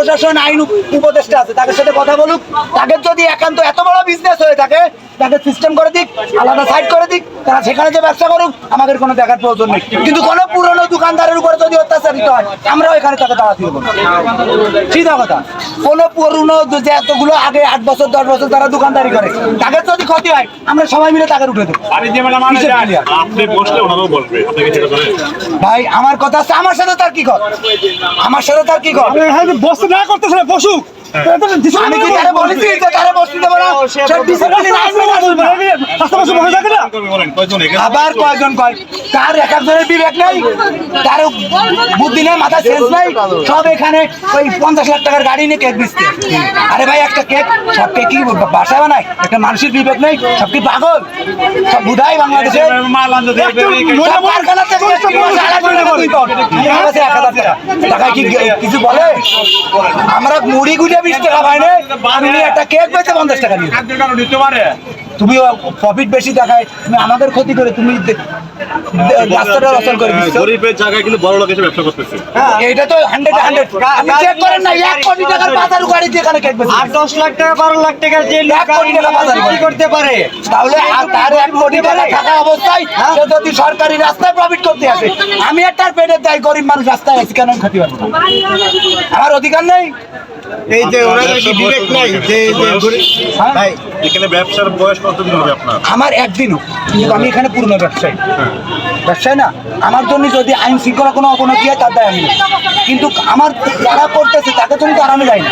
প্রশাসন আইন উপদেষ্টা আছে, তাদের সাথে কথা বলুক। তাদের যদি একান্ত এত বড় বিজনেস হয়ে থাকে, তাদের সিস্টেম করে দিক, আলাদা সাইড করে দিক, তারা সেখানে যে ব্যবসা করুক, আমাদের কোনো দেখার প্রয়োজন নেই। কিন্তু কোনো পুরনো দোকানদারের উপরে যদি অত্যাচারিত হয়, আমরাও এখানে তাকে দাওয়াত দেবো না। সিধা কথা। কোনো পুরনো যে এতগুলো আগে 8 বছর 10 বছর তারা দোকানদারি করে, তাদের যদি ক্ষতি হয়, আমরা সবাই মিলে তাকে উঠে দেবো। ভাই আমার কথা আছে, আমার সাথে তার কি কথা? আমার সাথে তার কি কথা? বসতে না করতেছে না, বসুক। আমি কি তারা বলেছি যে তারা বসতে দেবো না? সে ডিসিপ্লিন আইন মেনে চলবে না। আবার কয়জন কয় তার এক একজনের বিবেক নেই, তার বুদ্ধি নেই, মাথা সেন্স নাই, সব এখানে ওই 50 লাখ টাকার গাড়ি নিয়ে কেক দিচ্ছে। আরে ভাই একটা কেক, সব কেক কি বাসায় বানায়? একটা মানুষের বিবেক নেই, সব কি পাগল? সব বুধাই বাংলাদেশে টাকায় কি কিছু বলে? আমরা মুড়ি গুটে 20 টাকা পাই না, আমি একটা কেক পেয়েছে 50 টাকা নিয়ে। তুমি প্রফিট বেশি দেখায়, তুমি আমাদের ক্ষতি করে তুমি রাস্তাটা রচনা করে দিচ্ছ। গরিবের জায়গায় কিন্তু বড় লোক এসে ব্যবসা করতেছে। এটা তো 100 আপনি চেক করেন না, 1 কোটি টাকার বাজার গাড়ি দিয়ে এখানে কেক বেচে 8-10 লাখ টাকা 12 লাখ টাকা যে 1 কোটি টাকা বাজার বিক্রি করতে পারে, তাহলে তার 1 কোটি টাকা থাকা অবস্থায় সে যদি সরকারি রাস্তায় প্রফিট করতে আসে, আমি একটা পেটের দায় গরিব মানুষ রাস্তায় আছি, কেন ক্ষতি পাবো? আমার অধিকার নেই? এই যে ওরা কি বিবেক নাই যে ভাই এখানে ব্যবসার বয়স কতদিন হবে আপনার? আমার একদিনও, কিন্তু আমি এখানে পুরনো ব্যবসায়ী। ব্যবসায়ী না, আমার জন্য যদি আইন শৃঙ্খলা কোনো অবনতি হয় তার দায় আমি নেই। কিন্তু আমার যারা করতেছে তাদের জন্য তো আর আমি যাই না।